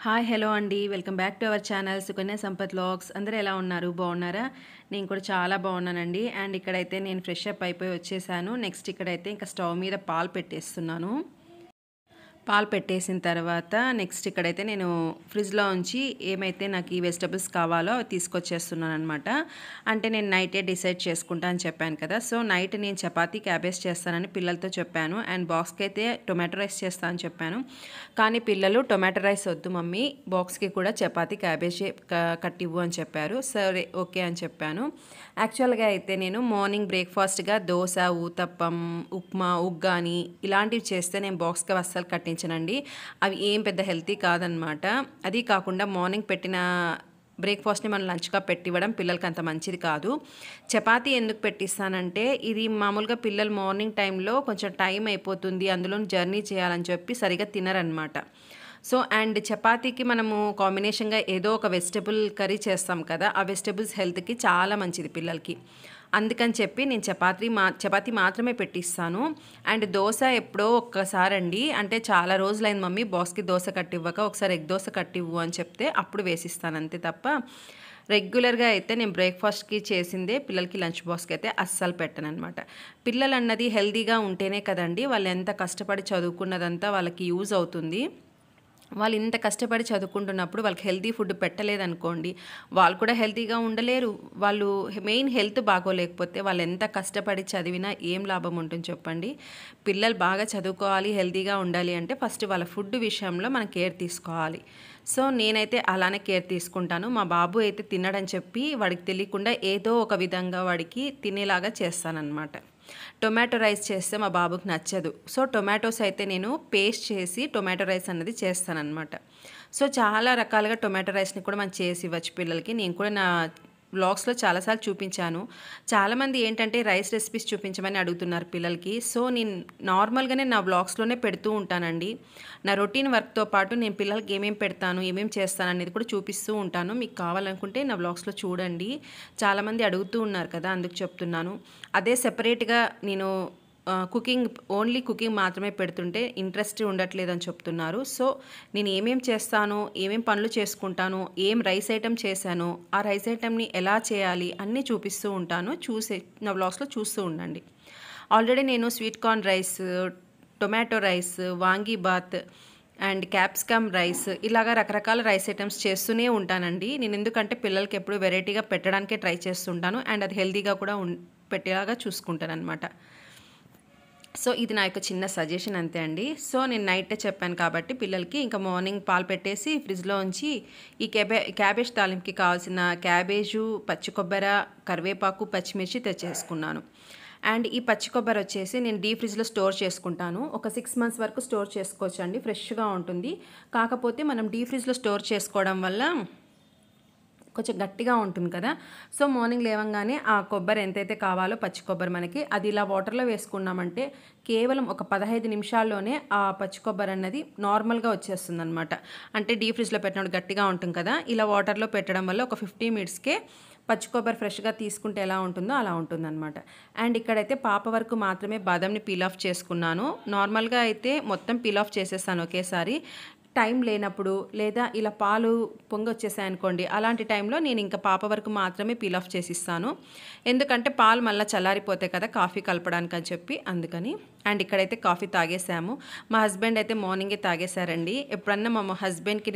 Hi hello అండి. Welcome back to our channel Sukanya Sampath vlogs. అందరూ ఎలా ఉన్నారు? బాగున్నారా? నేను కూడా చాలా బాగున్నానండి. అండ్ ఇక్కడైతే నేను ఫ్రెష్ అప్ అయిపోయి వచ్చేసాను. నెక్స్ట్ ఇక్కడైతే ఇంకా స్టవ్ మీద పాలు పెట్టేస్తున్నాను. పాలు పెట్టేసిన తర్వాత నెక్స్ట్ ఇక్కడైతే నేను ఫ్రిడ్జ్లో ఉంచి ఏమైతే నాకు ఈ వెజిటబుల్స్ కావాలో అవి తీసుకొచ్చేస్తున్నాను అనమాట. అంటే నేను నైటే డిసైడ్ చేసుకుంటా అని చెప్పాను కదా. సో నైట్ నేను చపాతీ క్యాబేజ్ చేస్తానని పిల్లలతో చెప్పాను. అండ్ బాక్స్కి అయితే టొమాటో రైస్ చేస్తా అని చెప్పాను. కానీ పిల్లలు టొమాటో రైస్ వద్దు మమ్మీ, బాక్స్కి కూడా చపాతీ క్యాబేజ్ కట్టివ్వు అని చెప్పారు. సరే ఓకే అని చెప్పాను. యాక్చువల్గా అయితే నేను మార్నింగ్ బ్రేక్ఫాస్ట్గా దోశ, ఊతప్పం, ఉప్మా, ఉగ్గాని ఇలాంటివి చేస్తే నేను బాక్స్కి అస్సలు కట్టించనండి. అవి ఏం పెద్ద హెల్తీ కాదనమాట. అది కాకుండా మార్నింగ్ పెట్టిన బ్రేక్ఫాస్ట్ని మనం లంచ్గా పెట్టివ్వడం పిల్లలకి అంత మంచిది కాదు. చపాతీ ఎందుకు పెట్టిస్తానంటే ఇది మామూలుగా పిల్లలు మార్నింగ్ టైంలో కొంచెం టైం అయిపోతుంది, అందులో జర్నీ చేయాలని చెప్పి సరిగా తినరనమాట. సో అండ్ చపాతీకి మనము కాంబినేషన్గా ఏదో ఒక వెజిటబుల్ కర్రీ చేస్తాం కదా, ఆ వెజిటబుల్స్ హెల్త్కి చాలా మంచిది పిల్లలకి. అందుకని చెప్పి నేను చపాతీ మాత్రమే పెట్టిస్తాను. అండ్ దోశ ఎప్పుడో ఒక్కసారండి, అంటే చాలా రోజులైంది మమ్మీ బాక్స్కి దోశ కట్టివ్వక, ఒకసారి ఎగ్ దోశ కట్టివ్వు అని చెప్తే అప్పుడు వేసిస్తాను అంతే తప్ప రెగ్యులర్గా అయితే నేను బ్రేక్ఫాస్ట్కి చేసిందే పిల్లలకి లంచ్ బాక్స్కి అయితే అస్సలు పెట్టను అనమాట. పిల్లలు అన్నది హెల్తీగా ఉంటేనే కదండి వాళ్ళు ఎంత కష్టపడి చదువుకున్నదంతా వాళ్ళకి యూజ్ అవుతుంది. వాళ్ళు ఇంత కష్టపడి చదువుకుంటున్నప్పుడు వాళ్ళకి హెల్తీ ఫుడ్ పెట్టలేదనుకోండి, వాళ్ళు కూడా హెల్తీగా ఉండలేరు. వాళ్ళు మెయిన్ హెల్త్ బాగోలేకపోతే వాళ్ళు ఎంత కష్టపడి చదివినా ఏం లాభం ఉంటుంది చెప్పండి. పిల్లలు బాగా చదువుకోవాలి, హెల్తీగా ఉండాలి అంటే ఫస్ట్ వాళ్ళ ఫుడ్ విషయంలో మనం కేర్ తీసుకోవాలి. సో నేనైతే అలానే కేర్ తీసుకుంటాను. మా బాబు అయితే తినడని చెప్పి వాడికి తెలియకుండా ఏదో ఒక విధంగా వాడికి తినేలాగా చేస్తానన్నమాట. టొమాటో రైస్ చేస్తే మా బాబుకి నచ్చదు. సో టొమాటోస్ అయితే నేను పేస్ట్ చేసి టొమాటో రైస్ అన్నది చేస్తానన్నమాట. సో చాలా రకాలుగా టొమాటో రైస్ని కూడా మనం చేసి ఇవ్వచ్చు పిల్లలకి. నేను కూడా నా వ్లాగ్స్లో చాలాసార్లు చూపించాను. చాలామంది ఏంటంటే రైస్ రెసిపీస్ చూపించమని అడుగుతున్నారు పిల్లలకి. సో నేను నార్మల్గానే నా వ్లాగ్స్లోనే పెడుతూ ఉంటానండి. నా రొటీన్ వర్క్తో పాటు నేను పిల్లలకి ఏమేమి పెడతాను, ఏమేమి చేస్తాను అనేది కూడా చూపిస్తూ ఉంటాను. మీకు కావాలనుకుంటే నా వ్లాగ్స్లో చూడండి. చాలామంది అడుగుతూ ఉన్నారు కదా, అందుకు చెప్తున్నాను. అదే సెపరేట్గా నేను ఓన్లీ కుకింగ్ మాత్రమే పెడుతుంటే ఇంట్రెస్ట్ ఉండట్లేదని చెప్తున్నారు. సో నేను ఏమేం చేస్తాను, ఏమేం పనులు చేసుకుంటాను, ఏం రైస్ ఐటెం చేశాను, ఆ రైస్ ఐటెంని ఎలా చేయాలి అన్నీ చూపిస్తూ ఉంటాను. నా వ్లాగ్స్లో చూస్తూ ఉండండి. ఆల్రెడీ నేను sweet corn rice, tomato rice, vangibath and capsicum rice ఇలాగా రకరకాల రైస్ ఐటమ్స్ చేస్తూనే ఉంటానండి. నేను ఎందుకంటే పిల్లలకి ఎప్పుడు వెరైటీగా పెట్టడానికే ట్రై చేస్తుంటాను. అండ్ అది హెల్తీగా కూడా పెట్టేలాగా చూసుకుంటాను అనమాట. సో ఇది నా యొక్క చిన్న సజెషన్ అంతే అండి. సో నేను నైటే చెప్పాను కాబట్టి పిల్లలకి ఇంకా మార్నింగ్ పాలు పెట్టేసి ఫ్రిడ్జ్లో ఉంచి ఈ క్యాబేజ్ తాలింపుకి కావాల్సిన క్యాబేజు, పచ్చి కొబ్బరి, కరివేపాకు, పచ్చిమిర్చి తెచ్చేసుకున్నాను. అండ్ ఈ పచ్చి కొబ్బరి వచ్చేసి నేను డీప్ ఫ్రిడ్జ్లో స్టోర్ చేసుకుంటాను. ఒక 6 months వరకు స్టోర్ చేసుకోవచ్చు అండి, ఫ్రెష్గా ఉంటుంది. కాకపోతే మనం డీప్ ఫ్రిడ్జ్లో స్టోర్ చేసుకోవడం వల్ల కొంచెం గట్టిగా ఉంటుంది కదా. సో మార్నింగ్ లేవంగానే ఆ కొబ్బరి ఎంతైతే కావాలో పచ్చి కొబ్బరి మనకి అది ఇలా వాటర్లో వేసుకున్నామంటే కేవలం ఒక 15 నిమిషాల్లోనే ఆ పచ్చి కొబ్బరి అన్నది నార్మల్గా వచ్చేస్తుంది అనమాట. అంటే డీప్ ఫ్రిడ్జ్లో పెట్టినప్పుడు గట్టిగా ఉంటుంది కదా, ఇలా వాటర్లో పెట్టడం వల్ల ఒక 15 minutesకే పచ్చి కొబ్బరి ఫ్రెష్గా తీసుకుంటే ఎలా ఉంటుందో అలా ఉంటుందన్నమాట. అండ్ ఇక్కడైతే పాప వరకు మాత్రమే బాదంని పీల్ ఆఫ్ చేసుకున్నాను. నార్మల్గా అయితే మొత్తం పీల్ ఆఫ్ చేసేస్తాను ఒకేసారి. టైం లేనప్పుడు లేదా ఇలా పాలు పొంగి వచ్చేసాయనుకోండి, అలాంటి టైంలో నేను ఇంకా పాప వరకు మాత్రమే పీల్ ఆఫ్ చేసిస్తాను. ఎందుకంటే పాలు మళ్ళీ చల్లారిపోతాయి కదా కాఫీ కలపడానికి అని చెప్పి, అందుకని. అండ్ ఇక్కడైతే కాఫీ తాగేసాము. మా హస్బెండ్ అయితే మార్నింగే తాగేశారండి. ఎప్పుడన్నా మా హస్బెండ్కి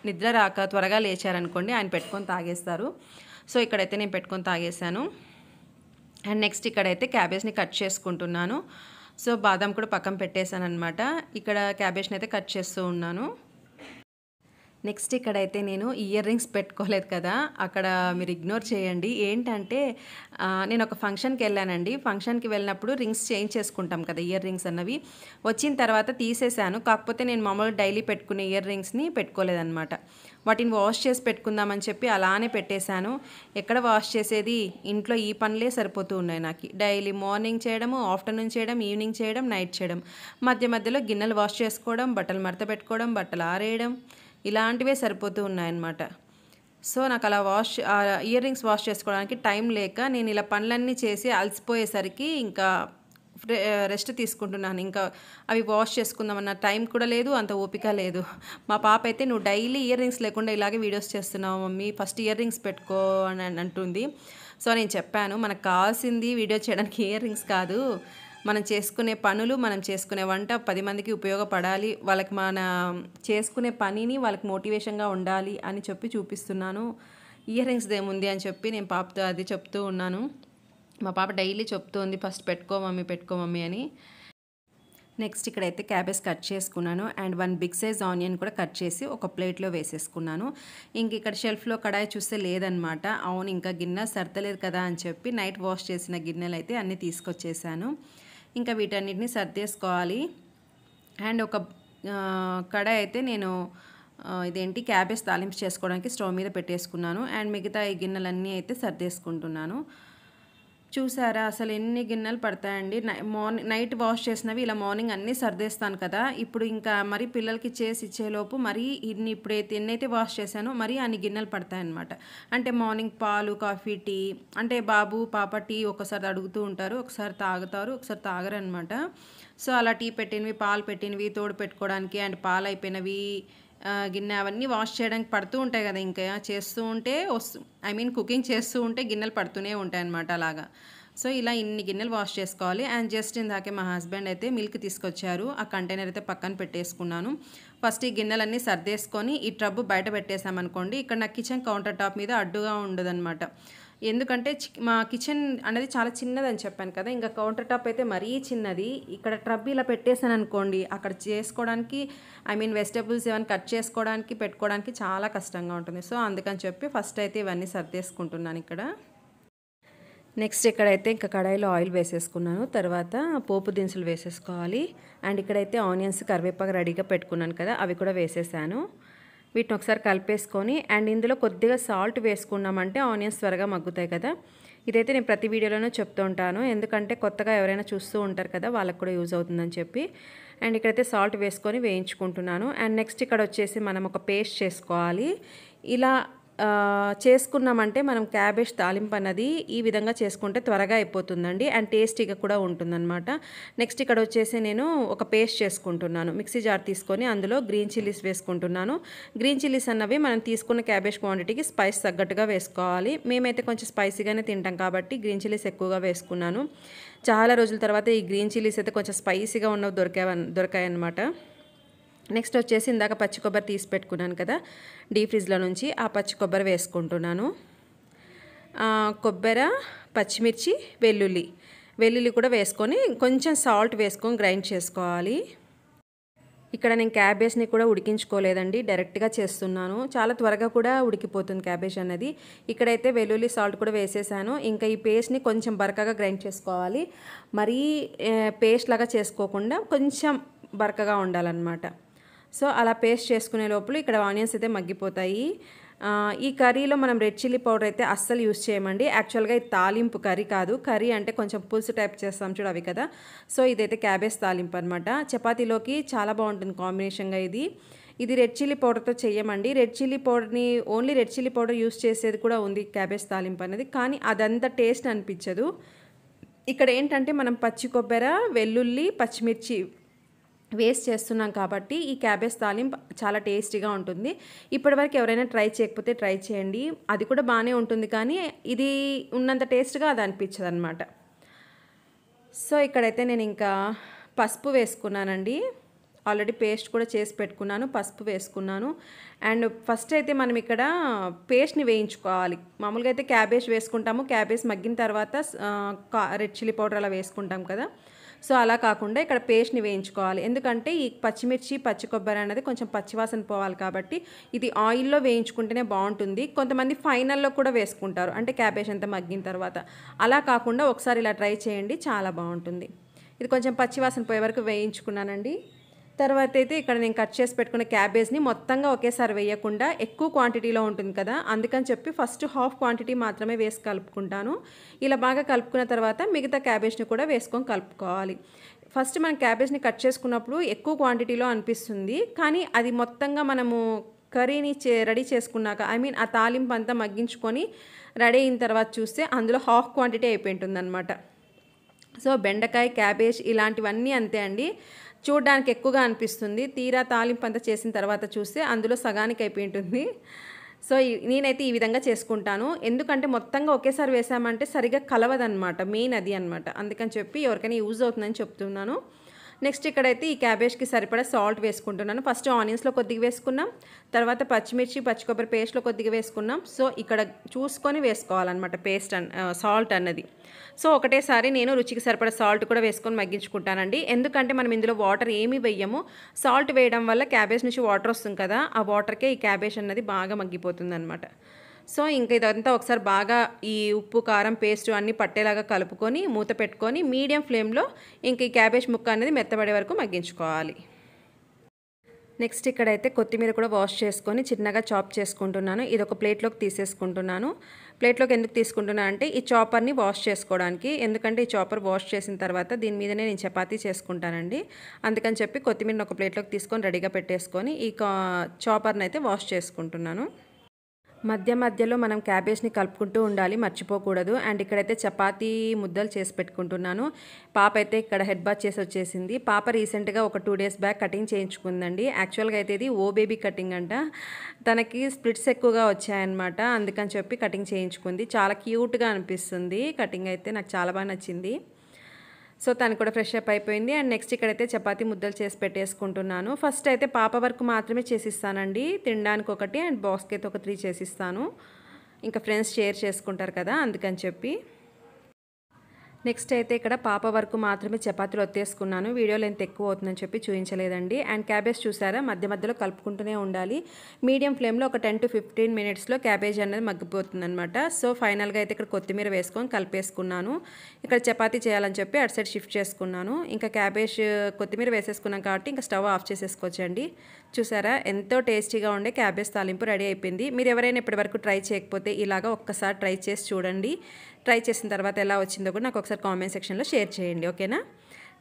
నిద్ర రాక త్వరగా లేచారనుకోండి, ఆయన పెట్టుకొని తాగేస్తారు. సో ఇక్కడైతే నేను పెట్టుకొని తాగేశాను. అండ్ నెక్స్ట్ ఇక్కడైతే క్యాబేజ్ని కట్ చేసుకుంటున్నాను. సో బాదం కూడా పక్కన పెట్టేశాను అనమాట. ఇక్కడ క్యాబేజ్ని అయితే కట్ చేస్తూ ఉన్నాను. నెక్స్ట్ ఇక్కడైతే నేను ఇయర్ రింగ్స్ పెట్టుకోలేదు కదా, అక్కడ మీరు ఇగ్నోర్ చేయండి. ఏంటంటే నేను ఒక ఫంక్షన్కి వెళ్ళానండి. ఫంక్షన్కి వెళ్ళినప్పుడు రింగ్స్ చేంజ్ చేసుకుంటాం కదా, ఇయర్ రింగ్స్ అన్నవి వచ్చిన తర్వాత తీసేశాను. కాకపోతే నేను మామూలుగా డైలీ పెట్టుకునే ఇయర్ రింగ్స్ని పెట్టుకోలేదన్నమాట. వాటిని వాష్ చేసి పెట్టుకుందామని చెప్పి అలానే పెట్టేశాను. ఎక్కడ వాష్ చేసేది, ఇంట్లో ఈ పనులే సరిపోతూ ఉన్నాయి నాకు. డైలీ మార్నింగ్ చేయడము, ఆఫ్టర్నూన్ చేయడం, ఈవినింగ్ చేయడం, నైట్ చేయడం, మధ్యలో గిన్నెలు వాష్ చేసుకోవడం, బట్టలు మడత పెట్టుకోవడం, బట్టలు ఆరేయడం, ఇలాంటివే సరిపోతూ ఉన్నాయన్నమాట. సో నాకు అలా ఇయర్ రింగ్స్ వాష్ చేసుకోవడానికి టైం లేక నేను ఇలా పనులన్నీ చేసి అలసిపోయేసరికి ఇంకా రెస్ట్ తీసుకుంటున్నాను. ఇంకా అవి వాష్ చేసుకుందామన్న టైం కూడా లేదు, అంత ఓపిక లేదు. మా పాప అయితే నువ్వు డైలీ ఇయర్ రింగ్స్ లేకుండా ఇలాగే వీడియోస్ చేస్తున్నావు మమ్మీ, ఫస్ట్ ఇయర్ రింగ్స్ పెట్టుకో అని అంటుంది. సో నేను చెప్పాను, మనకు కావాల్సింది వీడియో చేయడానికి ఇయర్ రింగ్స్ కాదు, మనం చేసుకునే పనులు, మనం చేసుకునే వంట 10 మందికి ఉపయోగపడాలి, వాళ్ళకి మన చేసుకునే పనిని వాళ్ళకి మోటివేషన్గా ఉండాలి అని చెప్పి చూపిస్తున్నాను. ఇయర్ రింగ్స్ ఏముంది అని చెప్పి నేను పాపతో అది చెప్తూ ఉన్నాను. మా పాప డైలీ చెప్తుంది ఫస్ట్ పెట్టుకో మమ్మీ అని. నెక్స్ట్ ఇక్కడైతే క్యాబేజ్ కట్ చేసుకున్నాను అండ్ 1 బిగ్ సైజ్ ఆనియన్ కూడా కట్ చేసి ఒక ప్లేట్లో వేసేసుకున్నాను. ఇంక ఇక్కడ షెల్ఫ్లో కడాయి చూస్తే లేదనమాట. అవును, ఇంకా గిన్నె సర్దలేదు కదా అని చెప్పి నైట్ వాష్ చేసిన గిన్నెలు అయితే అన్నీ తీసుకొచ్చేసాను. ఇంకా వీటన్నిటిని సర్దేసుకోవాలి. అండ్ ఒక కడాయి అయితే నేను ఇదేంటి క్యాబేజ్ తాలింపు చేసుకోవడానికి స్టవ్ మీద పెట్టేసుకున్నాను. అండ్ మిగతా ఈ గిన్నెలన్నీ అయితే సర్దేసుకుంటున్నాను. చూసారా అసలు ఎన్ని గిన్నెలు పడతాయండి. నైట్ వాష్ చేసినవి ఇలా మార్నింగ్ అన్నీ సర్దేస్తాను కదా. ఇప్పుడు ఇంకా మరి పిల్లలకి చేసి ఇచ్చేలోపు మరి ఇప్పుడైతే ఎన్నైతే వాష్ చేశానో మరి అన్ని గిన్నెలు పడతాయన్నమాట. అంటే మార్నింగ్ పాలు, కాఫీ, టీ, అంటే బాబు పాప టీ ఒకసారి అడుగుతూ ఉంటారు, ఒకసారి తాగుతారు, ఒకసారి తాగరు అనమాట. సో అలా టీ పెట్టినవి, పాలు పెట్టినవి, తోడు పెట్టుకోవడానికి అండ్ పాలు అయిపోయినవి గిన్నె అవన్నీ వాష్ చేయడానికి పడుతూ ఉంటాయి కదా. ఇంకా చేస్తూ ఉంటే కుకింగ్ చేస్తూ ఉంటే గిన్నెలు పడుతూనే ఉంటాయి అన్నమాట అలాగా. సో ఇలా ఇన్ని గిన్నెలు వాష్ చేసుకోవాలి. అండ్ జస్ట్ ఇందాకే మా హస్బెండ్ అయితే మిల్క్ తీసుకొచ్చారు, ఆ కంటైనర్ అయితే పక్కన పెట్టేసుకున్నాను. ఫస్ట్ ఈ గిన్నెలన్నీ సర్దేసుకొని ఈ ట్రబ్బు బయట పెట్టేసామనుకోండి, ఇక్కడ నా కిచెన్ కౌంటర్ టాప్ మీద అడ్డుగా ఉండదన్నమాట. ఎందుకంటే మా కిచెన్ అనేది చాలా చిన్నదని చెప్పాను కదా, ఇంకా కౌంటర్ టాప్ అయితే మరీ చిన్నది. ఇక్కడ ట్రబ్ ఇలా పెట్టేసాను అనుకోండి, అక్కడ చేసుకోవడానికి వెజిటబుల్స్ ఏమైనా కట్ చేసుకోవడానికి పెట్టుకోవడానికి చాలా కష్టంగా ఉంటుంది. సో అందుకని చెప్పి ఫస్ట్ అయితే ఇవన్నీ సర్దేసుకుంటున్నాను ఇక్కడ. నెక్స్ట్ ఇక్కడైతే ఇంకా కడాయిలో ఆయిల్ వేసేసుకున్నాను, తర్వాత పోపు దినుసులు వేసేసుకోవాలి. అండ్ ఇక్కడైతే ఆనియన్స్, కరివేపాకు రెడీగా పెట్టుకున్నాను కదా, అవి కూడా వేసేసాను. వీటిని ఒకసారి కలిపేసుకొని అండ్ ఇందులో కొద్దిగా సాల్ట్ వేసుకున్నామంటే ఆనియన్స్ త్వరగా మగ్గుతాయి కదా. ఇదైతే నేను ప్రతి వీడియోలోనూ చెప్తూ ఉంటాను, ఎందుకంటే కొత్తగా ఎవరైనా చూస్తూ ఉంటారు కదా, వాళ్ళకు కూడా యూజ్ అవుతుందని చెప్పి. అండ్ ఇక్కడైతే సాల్ట్ వేసుకొని వేయించుకుంటున్నాను. అండ్ నెక్స్ట్ ఇక్కడ వచ్చేసి మనం ఒక పేస్ట్ చేసుకోవాలి. ఇలా చేసుకున్నామంటే మనం క్యాబేజ్ తాలింపు అన్నది ఈ విధంగా చేసుకుంటే త్వరగా అయిపోతుందండి అండ్ టేస్టీగా కూడా ఉంటుందన్నమాట. నెక్స్ట్ ఇక్కడ వచ్చేసి నేను ఒక పేస్ట్ చేసుకుంటున్నాను. మిక్సీ జార్ తీసుకొని అందులో గ్రీన్ చిల్లీస్ వేసుకుంటున్నాను. గ్రీన్ చిల్లీస్ అన్నవి మనం తీసుకున్న క్యాబేజ్ క్వాంటిటీకి స్పైస్ తగ్గట్టుగా వేసుకోవాలి. మేమైతే కొంచెం స్పైసీగానే తింటాం కాబట్టి గ్రీన్ చిల్లీస్ ఎక్కువగా వేసుకున్నాను. చాలా రోజుల తర్వాత ఈ గ్రీన్ చిల్లీస్ అయితే కొంచెం స్పైసీగా ఉన్నవి దొరికాయన్నమాట. నెక్స్ట్ వచ్చేసి ఇందాక పచ్చి కొబ్బరి తీసి పెట్టుకున్నాను కదా డీప్ ఫ్రిడ్జ్లో నుంచి, ఆ పచ్చి కొబ్బరి వేసుకుంటున్నాను. కొబ్బరి, పచ్చిమిర్చి, వెల్లుల్లి కూడా వేసుకొని కొంచెం సాల్ట్ వేసుకొని గ్రైండ్ చేసుకోవాలి. ఇక్కడ నేను క్యాబేజ్ని కూడా ఉడికించుకోలేదండి, డైరెక్ట్గా చేస్తున్నాను. చాలా త్వరగా కూడా ఉడికిపోతుంది క్యాబేజ్ అన్నది. ఇక్కడైతే వెల్లుల్లి, సాల్ట్ కూడా వేసేసాను. ఇంకా ఈ పేస్ట్ని కొంచెం బరకగా గ్రైండ్ చేసుకోవాలి. మరీ పేస్ట్ లాగా చేసుకోకుండా కొంచెం బరకగా ఉండాలన్నమాట. సో అలా పేస్ట్ చేసుకునే లోపల ఇక్కడ ఆనియన్స్ అయితే మగ్గిపోతాయి. ఈ కర్రీలో మనం రెడ్ చిల్లీ పౌడర్ అయితే అస్సలు యూస్ చేయమండి. యాక్చువల్గా ఇది తాలింపు కర్రీ కాదు, కర్రీ అంటే కొంచెం పులుసు టైప్ చేస్తాం చూడు అవి కదా. సో ఇదైతే క్యాబేజ్ తాలింపు అనమాట. చపాతీలోకి చాలా బాగుంటుంది కాంబినేషన్గా. ఇది రెడ్ చిల్లీ పౌడర్తో చేయమండి. రెడ్ చిల్లీ పౌడర్ని only red chilli powder use చేసేది కూడా ఉంది క్యాబేజ్ తాలింపు అనేది, కానీ అదంతా టేస్ట్ అనిపించదు. ఇక్కడ ఏంటంటే మనం పచ్చి కొబ్బరి, వెల్లుల్లి, పచ్చిమిర్చి వేస్ట్ చేస్తున్నాం కాబట్టి ఈ క్యాబేజ్ తాలింపు చాలా టేస్టీగా ఉంటుంది. ఇప్పటివరకు ఎవరైనా ట్రై చేయకపోతే ట్రై చేయండి, అది కూడా బాగానే ఉంటుంది, కానీ ఇది ఉన్నంత టేస్ట్గా అది అనిపించదు అనమాట. సో ఇక్కడైతే నేను ఇంకా పసుపు వేసుకున్నానండి. ఆల్రెడీ పేస్ట్ కూడా చేసి పెట్టుకున్నాను, పసుపు వేసుకున్నాను. అండ్ ఫస్ట్ అయితే మనం ఇక్కడ పేస్ట్ని వేయించుకోవాలి. మామూలుగా అయితే క్యాబేజ్ వేసుకుంటాము, క్యాబేజ్ మగ్గిన తర్వాత రెడ్ చిల్లీ పౌడర్ అలా వేసుకుంటాం కదా. సో అలా కాకుండా ఇక్కడ పేస్ట్ని వేయించుకోవాలి. ఎందుకంటే ఈ పచ్చిమిర్చి, పచ్చి కొబ్బరి అనేది కొంచెం పచ్చివాసన పోవాలి కాబట్టి ఇది ఆయిల్లో వేయించుకుంటేనే బాగుంటుంది. కొంతమంది ఫైనల్లో కూడా వేసుకుంటారు, అంటే క్యాబేజ్ అంతా మగ్గిన తర్వాత. అలా కాకుండా ఒకసారి ఇలా ట్రై చేయండి, చాలా బాగుంటుంది. ఇది కొంచెం పచ్చివాసన పోయే వరకు వేయించుకున్నానండి. తర్వాత అయితే ఇక్కడ నేను కట్ చేసి పెట్టుకున్న క్యాబేజ్ని మొత్తంగా ఒకేసారి వేయకుండా ఎక్కువ క్వాంటిటీలో ఉంటుంది కదా, అందుకని చెప్పి ఫస్ట్ హాఫ్ క్వాంటిటీ మాత్రమే వేసి కలుపుకుంటాను. ఇలా బాగా కలుపుకున్న తర్వాత మిగతా క్యాబేజ్ని కూడా వేసుకొని కలుపుకోవాలి. ఫస్ట్ మనం క్యాబేజ్ని కట్ చేసుకున్నప్పుడు ఎక్కువ క్వాంటిటీలో అనిపిస్తుంది, కానీ అది మొత్తంగా మనము కర్రీని రెడీ చేసుకున్నాక ఆ తాలింపు అంతా మగ్గించుకొని రెడీ అయిన తర్వాత చూస్తే అందులో హాఫ్ క్వాంటిటీ అయిపోయి ఉంటుంది అనమాట. సో బెండకాయ, క్యాబేజ్ ఇలాంటివన్నీ అంతే అండి. చూడడానికి ఎక్కువగా అనిపిస్తుంది. తీరా తాలింపు అంతా చేసిన తర్వాత చూస్తే అందులో సగానికి అయిపోయి ఉంటుంది. సో నేనైతే ఈ విధంగా చేసుకుంటాను. ఎందుకంటే మొత్తంగా ఒకేసారి వేసామంటే సరిగ్గా కలవదనమాట. మెయిన్ అది అనమాట. అందుకని చెప్పి ఎవరికైనా యూజ్ అవుతుందని చెప్తున్నాను. నెక్స్ట్ ఇక్కడైతే ఈ క్యాబేజ్కి సరిపడా సాల్ట్ వేసుకుంటున్నాను. ఫస్ట్ ఆనియన్స్లో కొద్దిగా వేసుకున్నాం, తర్వాత పచ్చిమిర్చి, పచ్చి కొబ్బరి పేస్ట్లో కొద్దిగా వేసుకున్నాం. సో ఇక్కడ చూసుకొని వేసుకోవాలన్నమాట సాల్ట్ అన్నది. సో ఒకటేసారి నేను రుచికి సరిపడా సాల్ట్ కూడా వేసుకొని మగ్గించుకుంటానండి. ఎందుకంటే మనం ఇందులో వాటర్ ఏమీ వేయము. సాల్ట్ వేయడం వల్ల క్యాబేజ్ నుంచి వాటర్ వస్తుంది కదా, ఆ వాటర్కే ఈ క్యాబేజ్ అన్నది బాగా మగ్గిపోతుంది అనమాట. సో ఇంక ఇదంతా ఒకసారి బాగా ఈ ఉప్పు, కారం పేస్ట్ అన్నీ పట్టేలాగా కలుపుకొని మూత పెట్టుకొని మీడియం ఫ్లేమ్లో ఇంక ఈ క్యాబేజ్ ముక్క అనేది మెత్తబడే వరకు మగ్గించుకోవాలి. నెక్స్ట్ ఇక్కడైతే కొత్తిమీర కూడా వాష్ చేసుకొని చిన్నగా చాప్ చేసుకుంటున్నాను. ఇది ఒక ప్లేట్లోకి తీసేసుకుంటున్నాను. ప్లేట్లోకి ఎందుకు తీసుకుంటున్నాను అంటే ఈ చాపర్ని వాష్ చేసుకోవడానికి. ఎందుకంటే ఈ చాపర్ వాష్ చేసిన తర్వాత దీని మీదనే నేను చపాతీ చేసుకుంటానండి. అందుకని చెప్పి కొత్తిమీరని ఒక ప్లేట్లోకి తీసుకొని రెడీగా పెట్టేసుకొని ఈ చాపర్ని అయితే వాష్ చేసుకుంటున్నాను. మధ్య మధ్యలో మనం క్యాబేజ్ని కలుపుకుంటూ ఉండాలి, మర్చిపోకూడదు. అండ్ ఇక్కడైతే చపాతీ ముద్దలు చేసి పెట్టుకుంటున్నాను. పాప అయితే ఇక్కడ హెడ్ బాత్ చేసి వచ్చేసింది. పాప రీసెంట్గా ఒక 2 days బ్యాక్ కటింగ్ చేయించుకుందండి. యాక్చువల్గా అయితే ఇది ఓ బేబీ కటింగ్ అంట. తనకి స్ప్లిట్స్ ఎక్కువగా వచ్చాయన్నమాట. అందుకని చెప్పి కటింగ్ చేయించుకుంది. చాలా క్యూట్గా అనిపిస్తుంది. కటింగ్ అయితే నాకు చాలా బాగా నచ్చింది. సో తను కూడా ఫ్రెష్ అప్ అయిపోయింది. అండ్ నెక్స్ట్ ఇక్కడైతే చపాతీ ముద్దలు చేసి పెట్టేసుకుంటున్నాను. ఫస్ట్ అయితే పాప వరకు మాత్రమే చేసిస్తానండి. తినడానికి ఒకటి అండ్ బాక్స్కి అయితే ఒక 3 చేసిస్తాను. ఇంకా ఫ్రెండ్స్ షేర్ చేసుకుంటారు కదా, అందుకని చెప్పి. నెక్స్ట్ అయితే ఇక్కడ పాప వరకు మాత్రమే చపాతీలు ఒత్తేసుకున్నాను. వీడియో లెంత్ ఎక్కువ అవుతుందని చెప్పి చూపించలేదండి. అండ్ క్యాబేజ్ చూసారా, మధ్య మధ్యలో కలుపుకుంటూనే ఉండాలి. మీడియం ఫ్లేమ్లో ఒక 10 to 15 minutesలో క్యాబేజ్ అనేది మగ్గిపోతుంది అనమాట. సో ఫైనల్గా అయితే ఇక్కడ కొత్తిమీర వేసుకొని కలిపేసుకున్నాను. ఇక్కడ చపాతీ చేయాలని చెప్పి అటు సైడ్ షిఫ్ట్ చేసుకున్నాను. ఇంకా క్యాబేజ్ కొత్తిమీర వేసేసుకున్నాం కాబట్టి ఇంకా స్టవ్ ఆఫ్ చేసేసుకోవచ్చండి. చూసారా, ఎంతో టేస్టీగా ఉండే క్యాబేజ్ తాలింపు రెడీ అయిపోయింది. మీరు ఎవరైనా ఇప్పటివరకు ట్రై చేయకపోతే ఇలాగా ఒక్కసారి ట్రై చేసి చూడండి. ట్రై చేసిన తర్వాత ఎలా వచ్చిందో కూడా నాకు ఒకసారి కామెంట్ సెక్షన్లో షేర్ చేయండి, ఓకేనా.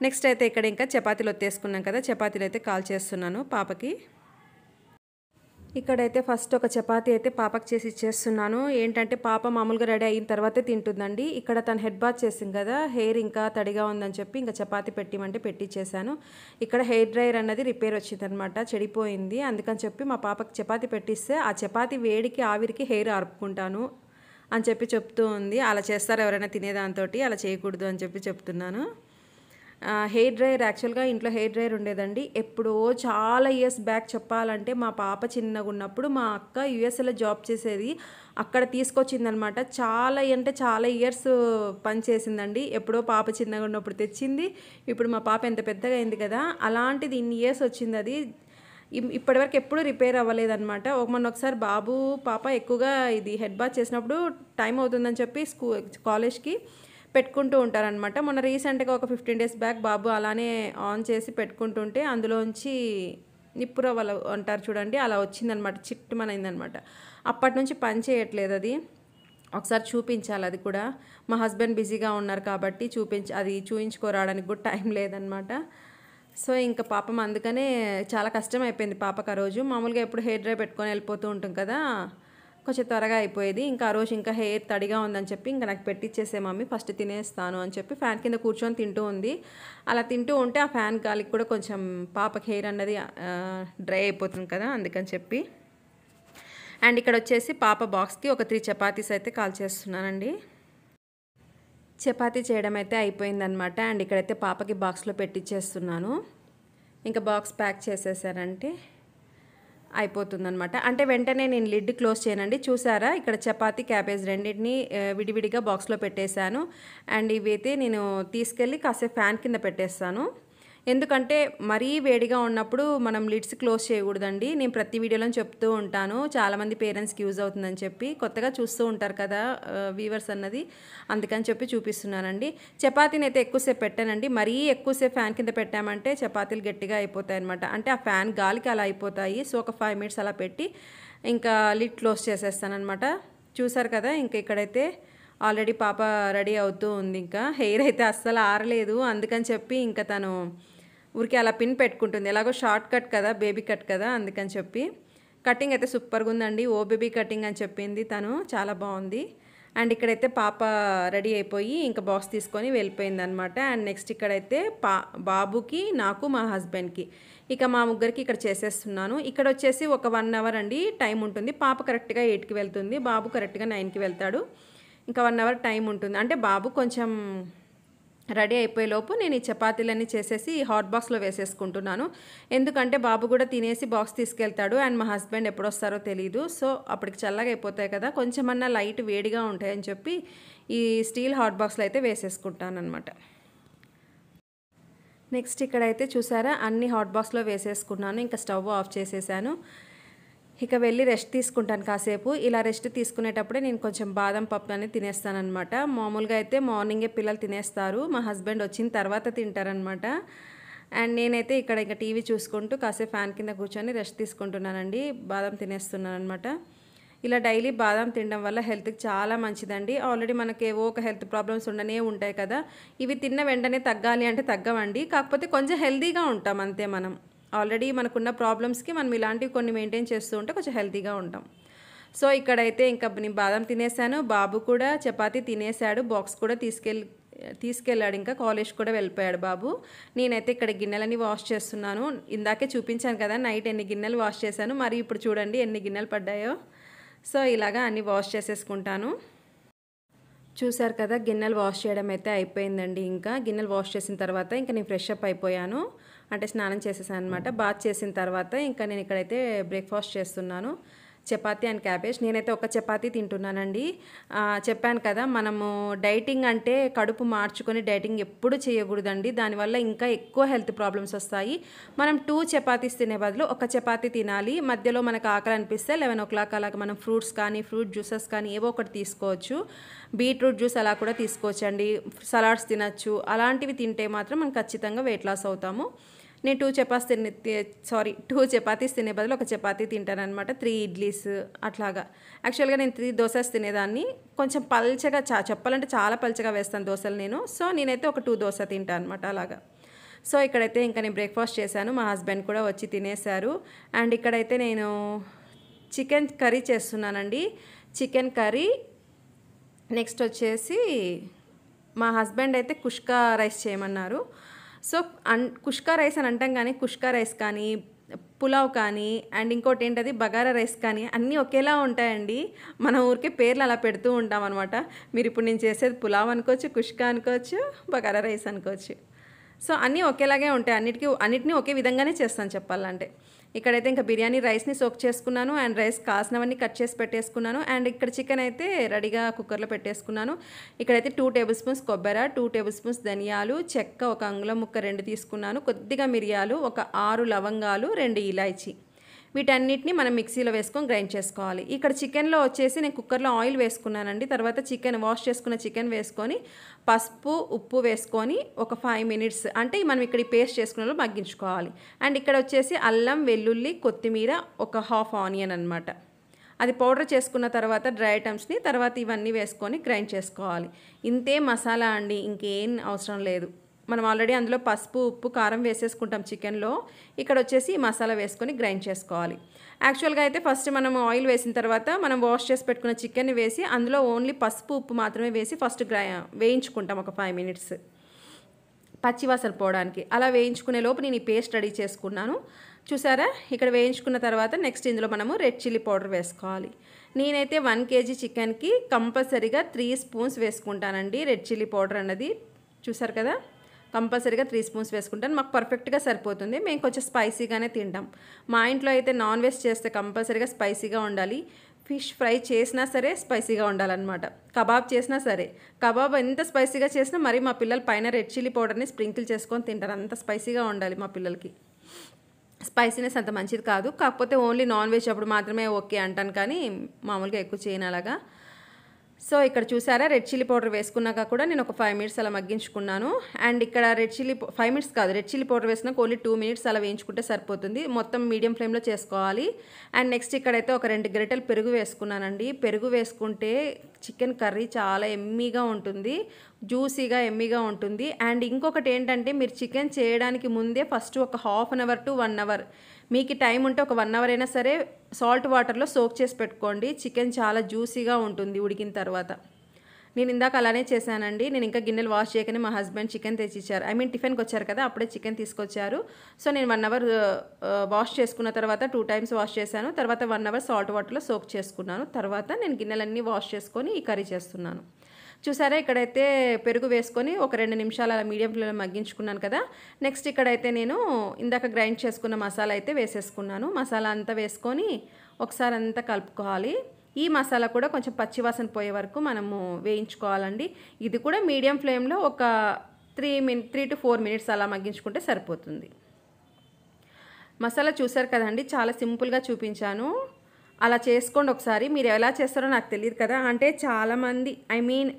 నెక్స్ట్ అయితే ఇక్కడ ఇంకా చపాతీలు ఒత్తేసుకున్నాం కదా, చపాతీలు అయితే కాల్ చేస్తున్నాను పాపకి. ఇక్కడైతే ఫస్ట్ ఒక చపాతీ అయితే పాపకి చేసి ఇచ్చేస్తున్నాను. ఏంటంటే పాప మామూలుగా రెడీ అయిన తర్వాతే తింటుందండి. ఇక్కడ తను హెడ్ బాత్ చేసింది కదా, హెయిర్ ఇంకా తడిగా ఉందని చెప్పి ఇంకా చపాతీ పెట్టిమంటే పెట్టించేసాను. ఇక్కడ హెయిర్ డ్రైయర్ అన్నది రిపేర్ వచ్చిందనమాట, చెడిపోయింది. అందుకని చెప్పి మా పాపకి చపాతీ పెట్టిస్తే ఆ చపాతీ వేడికి ఆవిరికి హెయిర్ ఆర్పుకుంటాను అని చెప్పి చెప్తూ ఉంది. అలా చేస్తారు ఎవరైనా తినేదాంతో, అలా చేయకూడదు అని చెప్పి చెప్తున్నాను. హెయిర్ డ్రైయర్ యాక్చువల్గా ఇంట్లో హెయిర్ డ్రైయర్ ఉండేదండి. ఎప్పుడో చాలా ఇయర్స్ బ్యాక్ చెప్పాలంటే మా పాప చిన్నగా ఉన్నప్పుడు మా అక్క యూఎస్ఏలో జాబ్ చేసేది, అక్కడ తీసుకొచ్చిందనమాట. చాలా అంటే చాలా ఇయర్స్ పని చేసిందండి. ఎప్పుడో పాప చిన్నగా ఉన్నప్పుడు తెచ్చింది. ఇప్పుడు మా పాప ఎంత పెద్దగా అయింది కదా, అలాంటిది ఇన్ని ఇయర్స్ వచ్చింది. అది ఇప్పటివరకు ఎప్పుడూ రిపేర్ అవ్వలేదన్నమాట. మొన్న ఒకసారి బాబు పాప ఎక్కువగా ఇది హెడ్ బాత్ చేసినప్పుడు టైం అవుతుందని చెప్పి కాలేజ్కి పెట్టుకుంటూ ఉంటారనమాట. మొన్న రీసెంట్గా ఒక 15 days బ్యాక్ బాబు అలానే ఆన్ చేసి పెట్టుకుంటుంటే అందులోంచి నిప్పు రవ్వలు అంటారు చూడండి, అలా వచ్చిందనమాట, చిట్టుమనైందనమాట. అప్పటి నుంచి పని చేయట్లేదు అది. ఒకసారి చూపించాలి అది కూడా. మా హస్బెండ్ బిజీగా ఉన్నారు కాబట్టి అది చూయించుకోరావడానికి కూడా టైం లేదనమాట. సో ఇంకా పాపం అందుకనే చాలా కష్టం అయిపోయింది పాపకు ఆ రోజు. మామూలుగా ఎప్పుడు హెయిర్ డ్రై పెట్టుకొని వెళ్ళిపోతూ ఉంటాం కదా, కొంచెం త్వరగా అయిపోయేది. ఇంకా ఆ రోజు ఇంకా హెయిర్ తడిగా ఉందని చెప్పి ఇంకా నాకు పెట్టించేసే మమ్మీ, ఫస్ట్ తినేస్తాను అని చెప్పి ఫ్యాన్ కింద కూర్చొని తింటూ ఉంది. అలా తింటూ ఉంటే ఆ ఫ్యాన్ గాలికి కూడా కొంచెం పాపకి హెయిర్ అన్నది డ్రై అయిపోతుంది కదా, అందుకని చెప్పి. అండ్ ఇక్కడ వచ్చేసి పాప బాక్స్కి ఒక 3 చపాతీస్ అయితే కాల్ చేస్తున్నానండి. చపాతీ చేయడం అయితే అయిపోయిందనమాట. అండ్ ఇక్కడైతే పాపకి బాక్స్లో పెట్టించేస్తున్నాను. ఇంకా బాక్స్ ప్యాక్ చేసేసానంటే అయిపోతుందనమాట. అంటే వెంటనే నేను లిడ్ క్లోజ్ చేయనండి. చూసారా, ఇక్కడ చపాతీ, క్యాబేజ్ రెండింటిని విడివిడిగా బాక్స్లో పెట్టేశాను. అండ్ ఇవైతే నేను తీసుకెళ్ళి కాసేపు ఫ్యాన్ కింద పెట్టేస్తాను. ఎందుకంటే మరీ వేడిగా ఉన్నప్పుడు మనం లిడ్స్ క్లోజ్ చేయకూడదండి. నేను ప్రతి వీడియోలో చెప్తూ ఉంటాను, చాలామంది పేరెంట్స్కి యూజ్ అవుతుందని చెప్పి. కొత్తగా చూస్తూ ఉంటారు కదా వ్యూవర్స్ అన్నది, అందుకని చెప్పి చూపిస్తున్నానండి. చపాతీని అయితే ఎక్కువసేపు పెట్టానండి. మరీ ఎక్కువసేపు ఫ్యాన్ కింద పెట్టామంటే చపాతీలు గట్టిగా అయిపోతాయి అనమాట. అంటే ఆ ఫ్యాన్ గాలికి అలా అయిపోతాయి. సో ఒక 5 minutes అలా పెట్టి ఇంకా లిడ్ క్లోజ్ చేసేస్తానమాట. చూసారు కదా, ఇంకా ఇక్కడైతే ఆల్రెడీ పాప రెడీ అవుతూ ఉంది. ఇంకా హెయిర్ అయితే అస్సలు ఆరలేదు. అందుకని చెప్పి ఇంకా తను ఊరికి అలా పిన్ పెట్టుకుంటుంది. ఎలాగో షార్ట్ కట్ కదా, బేబీ కట్ కదా, అందుకని చెప్పి. కటింగ్ అయితే సూపర్గా ఉందండి. ఓ బేబీ కటింగ్ అని చెప్పింది తను, చాలా బాగుంది. అండ్ ఇక్కడైతే పాప రెడీ అయిపోయి ఇంకా బాక్స్ తీసుకొని వెళ్ళిపోయిందనమాట. అండ్ నెక్స్ట్ ఇక్కడైతే బాబుకి, నాకు, మా హస్బెండ్కి, ఇక మా ముగ్గురికి ఇక్కడ చేసేస్తున్నాను. ఇక్కడ వచ్చేసి ఒక 1 అవర్ అండి టైం ఉంటుంది. పాప కరెక్ట్గా 8కి వెళ్తుంది, బాబు కరెక్ట్గా 9కి వెళ్తాడు. ఇంకా 1 అవర్ టైం ఉంటుంది. అంటే బాబు కొంచెం రెడీ అయిపోయేలోపు నేను ఈ చపాతీలన్నీ చేసేసి హాట్ బాక్స్లో వేసేసుకుంటున్నాను. ఎందుకంటే బాబు కూడా తినేసి బాక్స్ తీసుకెళ్తాడు. అండ్ మా హస్బెండ్ ఎప్పుడు వస్తారో తెలియదు. సో అప్పటికి చల్లగా అయిపోతాయి కదా, కొంచెమన్నా లైట్ వేడిగా ఉంటాయని చెప్పి ఈ స్టీల్ హాట్ బాక్స్లో అయితే వేసేసుకుంటాను అనమాట. నెక్స్ట్ ఇక్కడైతే చూసారా అన్ని హాట్ బాక్స్లో వేసేసుకున్నాను. ఇంకా స్టవ్ ఆఫ్ చేసేసాను. ఇక వెళ్ళి రెస్ట్ తీసుకుంటాను కాసేపు. ఇలా రెస్ట్ తీసుకునేటప్పుడే నేను కొంచెం బాదం పప్పు అనేది తినేస్తానమాట. మామూలుగా అయితే మార్నింగే పిల్లలు తినేస్తారు, మా హస్బెండ్ వచ్చిన తర్వాత తింటారనమాట. అండ్ నేనైతే ఇక్కడ ఇంకా టీవీ చూసుకుంటూ కాసేపు ఫ్యాన్ కింద కూర్చొని రెస్ట్ తీసుకుంటున్నానండి, బాదం తినేస్తున్నాను అనమాట. ఇలా డైలీ బాదం తినడం వల్ల హెల్త్కి చాలా మంచిదండి. ఆల్రెడీ మనకి ఏవో ఒక హెల్త్ ప్రాబ్లమ్స్ ఉండనే ఉంటాయి కదా, ఇవి తిన్న వెంటనే తగ్గాలి అంటే తగ్గవండి. కాకపోతే కొంచెం హెల్తీగా ఉంటాం అంతే. మనం ఆల్రెడీ మనకున్న ప్రాబ్లమ్స్కి మనం ఇలాంటివి కొన్ని మెయింటైన్ చేస్తూ ఉంటే కొంచెం హెల్తీగా ఉంటాం. సో ఇక్కడైతే ఇంకా నేను బాదం తినేసాను, బాబు కూడా చపాతీ తినేసాడు, బాక్స్ కూడా తీసుకెళ్ళాడు, ఇంకా కాలేజ్ కూడా వెళ్ళిపోయాడు బాబు. నేనైతే ఇక్కడ గిన్నెలని వాష్ చేస్తున్నాను. ఇందాకే చూపించాను కదా నైట్ ఎన్ని గిన్నెలు వాష్ చేశాను, మరి ఇప్పుడు చూడండి ఎన్ని గిన్నెలు పడ్డాయో. సో ఇలాగా అన్నీ వాష్ చేసేసుకుంటాను. చూసారు కదా గిన్నెలు వాష్ చేయడం అయితే అయిపోయిందండి. ఇంకా గిన్నెలు వాష్ చేసిన తర్వాత ఇంకా నేను ఫ్రెష్ అప్ అయిపోయాను, అంటే స్నానం చేసేసాను అనమాట. బాత్ చేసిన తర్వాత ఇంకా నేను ఇక్కడైతే బ్రేక్ఫాస్ట్ చేస్తున్నాను, చపాతీ అండ్ క్యాబేజ్. నేనైతే ఒక చపాతీ తింటున్నానండి. చెప్పాను కదా మనము డైటింగ్ అంటే కడుపు మార్చుకొని డైటింగ్ ఎప్పుడు చేయకూడదండి, దానివల్ల ఇంకా ఎక్కువ హెల్త్ ప్రాబ్లమ్స్ వస్తాయి. మనం 2 చపాతీస్ తినే బదులు ఒక చపాతీ తినాలి. మధ్యలో మనకు ఆకలి అనిపిస్తే 11 o'clock అలాగా మనం ఫ్రూట్స్ కానీ ఫ్రూట్ జ్యూసెస్ కానీ ఏవో ఒకటి తీసుకోవచ్చు. బీట్రూట్ జ్యూస్ అలా కూడా తీసుకోవచ్చు అండి, సలాడ్స్ తినచ్చు. అలాంటివి తింటే మాత్రం మనం ఖచ్చితంగా వెయిట్ లాస్ అవుతాము. నేను 2 చపాతీస్ తినే బదులు ఒక చపాతీ తింటానమాట. 3 ఇడ్లీస్ అట్లాగా. యాక్చువల్గా నేను 3 దోసెస్ తినేదాన్ని, కొంచెం పల్చగా చెప్పాలంటే చాలా పల్చగా వేస్తాను దోశలు నేను. సో నేనైతే ఒక 2 దోశ తింటాను అనమాట అలాగా. సో ఇక్కడైతే ఇంకా నేను బ్రేక్ఫాస్ట్ చేశాను, మా హస్బెండ్ కూడా వచ్చి తినేశారు. అండ్ ఇక్కడైతే నేను చికెన్ కర్రీ చేస్తున్నానండి, చికెన్ కర్రీ. నెక్స్ట్ వచ్చేసి మా హస్బెండ్ అయితే కుష్కా రైస్ చేయమన్నారు. సో కుష్కా రైస్ అని అంటాం కానీ కుష్కా రైస్ కానీ పులావ్ కానీ అండ్ ఇంకోటి ఏంటది బగారా రైస్ కానీ అన్నీ ఒకేలా ఉంటాయండి. మన ఊరికే పేర్లు అలా పెడుతూ ఉంటాం అనమాట. మీరు ఇప్పుడు నేను చేసేది పులావ్ అనుకోవచ్చు, కుష్కా అనుకోవచ్చు, బగారా రైస్ అనుకోవచ్చు. సో అన్నీ ఒకేలాగే ఉంటాయి, అన్నిటినీ ఒకే విధంగానే చేస్తాను చెప్పాలంటే. ఇక్కడైతే ఇంకా బిర్యానీ రైస్ని సోక్ చేసుకున్నాను అండ్ రైస్ కాసినవన్నీ కట్ చేసి పెట్టేసుకున్నాను. అండ్ ఇక్కడ చికెన్ అయితే రెడీగా కుక్కర్లో పెట్టేసుకున్నాను. ఇక్కడైతే 2 టేబుల్ స్పూన్స్ కొబ్బరి, 2 టేబుల్ స్పూన్స్ ధనియాలు, చెక్క ఒక అంగుళం ముక్క 2 తీసుకున్నాను, కొద్దిగా మిరియాలు, ఒక 6 లవంగాలు, 2 ఇలాచీ. వీటన్నిటిని మనం మిక్సీలో వేసుకొని గ్రైండ్ చేసుకోవాలి. ఇక్కడ చికెన్లో వచ్చేసి నేను కుక్కర్లో ఆయిల్ వేసుకున్నానండి. తర్వాత చికెన్ వాష్ చేసుకున్న చికెన్ వేసుకొని పసుపు ఉప్పు వేసుకొని ఒక 5 minutes అంటే మనం ఇక్కడ ఈ పేస్ట్ చేసుకున్నలో మగ్గించుకోవాలి. అండ్ ఇక్కడ వచ్చేసి అల్లం, వెల్లుల్లి, కొత్తిమీర, ఒక హాఫ్ ఆనియన్ అనమాట. అది పౌడర్ చేసుకున్న తర్వాత డ్రై ఐటమ్స్ని తర్వాత ఇవన్నీ వేసుకొని గ్రైండ్ చేసుకోవాలి. ఇంతే మసాలా అండి, ఇంకేం అవసరం లేదు. మనం ఆల్రెడీ అందులో పసుపు ఉప్పు కారం వేసేసుకుంటాం చికెన్లో. ఇక్కడ వచ్చేసి మసాలా వేసుకొని గ్రైండ్ చేసుకోవాలి. యాక్చువల్గా అయితే ఫస్ట్ మనం ఆయిల్ వేసిన తర్వాత మనం వాష్ చేసి పెట్టుకున్న చికెన్ని వేసి అందులో ఓన్లీ పసుపు ఉప్పు మాత్రమే వేసి ఫస్ట్ వేయించుకుంటాం ఒక 5 minutes పచ్చివాసన పోవడానికి. అలా వేయించుకునే లోపు నేను ఈ పేస్ట్ రెడీ చేసుకున్నాను. చూసారా ఇక్కడ వేయించుకున్న తర్వాత నెక్స్ట్ ఇందులో మనము రెడ్ చిల్లీ పౌడర్ వేసుకోవాలి. నేనైతే 1 kg చికెన్కి కంపల్సరీగా 3 స్పూన్స్ వేసుకుంటానండి రెడ్ చిల్లీ పౌడర్ అన్నది. చూసారు కదా కంపల్సరీగా 3 స్పూన్స్ వేసుకుంటాను, మాకు పర్ఫెక్ట్గా సరిపోతుంది. మేము కొంచెం స్పైసీగానే తింటాం. మా ఇంట్లో అయితే నాన్ వెజ్ చేస్తే కంపల్సరీగా స్పైసీగా ఉండాలి. ఫిష్ ఫ్రై చేసినా సరే స్పైసీగా ఉండాలన్నమాట. కబాబ్ చేసినా సరే, కబాబ్ ఎంత స్పైసీగా చేసినా మరి మా పిల్లలు పైన రెడ్ చిల్లీ పౌడర్ని స్ప్రింకిల్ చేసుకొని తింటారు, అంత స్పైసీగా ఉండాలి మా పిల్లలకి. స్పైసీనెస్ అంత మంచిది కాదు, కాకపోతే ఓన్లీ నాన్ వెజ్ అప్పుడు మాత్రమే ఓకే అంటాను, కానీ మామూలుగా ఎక్కువ చేయను అలాగా. సో ఇక్కడ చూసారా రెడ్ చిల్లీ పౌడర్ వేసుకున్నాక కూడా నేను ఒక 5 minutes అలా మగ్గించుకున్నాను. అండ్ ఇక్కడ 5 minutes కాదు, రెడ్ చిల్లీ పౌడర్ వేసినాక ఓన్లీ 2 minutes అలా వేయించుకుంటే సరిపోతుంది. మొత్తం మీడియం ఫ్లేమ్లో చేసుకోవాలి. అండ్ నెక్స్ట్ ఇక్కడైతే ఒక 2 గరిటెలు పెరుగు వేసుకున్నానండి. పెరుగు వేసుకుంటే చికెన్ కర్రీ చాలా ఎమ్మీగా ఉంటుంది, జ్యూసీగా ఎమ్మీగా ఉంటుంది. అండ్ ఇంకొకటి ఏంటంటే మీరు చికెన్ చేయడానికి ముందే ఫస్ట్ ఒక 1/2 hour to 1 hour మీకు టైం ఉంటే ఒక 1 hour అయినా సరే సాల్ట్ వాటర్లో సోక్ చేసి పెట్టుకోండి. చికెన్ చాలా జ్యూసీగా ఉంటుంది ఉడికిన తర్వాత. నేను ఇందాక అలానే చేశానండి. నేను ఇంకా గిన్నెలు వాష్ చేయకనే మా హస్బెండ్ చికెన్ తెచ్చిచ్చారు. ఐ మీన్ టిఫిన్కి వచ్చారు కదా, అప్పుడే చికెన్ తీసుకొచ్చారు. సో నేను 1 అవర్ వాష్ చేసుకున్న తర్వాత 2 టైమ్స్ వాష్ చేశాను. తర్వాత 1 అవర్ సాల్ట్ వాటర్లో సోక్ చేసుకున్నాను. తర్వాత నేను గిన్నెలన్నీ వాష్ చేసుకొని ఈ కర్రీ చేస్తున్నాను. చూసారా, ఇక్కడైతే పెరుగు వేసుకొని ఒక 2 నిమిషాలు అలా మీడియం ఫ్లేమ్లో మగ్గించుకున్నాను కదా. నెక్స్ట్ ఇక్కడైతే నేను ఇందాక గ్రైండ్ చేసుకున్న మసాలా అయితే వేసేసుకున్నాను. మసాలా అంతా వేసుకొని ఒకసారి అంతా కలుపుకోవాలి. ఈ మసాలా కూడా కొంచెం పచ్చివాసన పోయే వరకు మనము వేయించుకోవాలండి. ఇది కూడా మీడియం ఫ్లేమ్లో ఒక 3 to 4 మినిట్స్ అలా మగ్గించుకుంటే సరిపోతుంది. మసాలా చూసారు కదండి, చాలా సింపుల్గా చూపించాను. అలా చేసుకోండి ఒకసారి. మీరు ఎలా చేస్తారో నాకు తెలియదు కదా. అంటే చాలామంది ఐ మీన్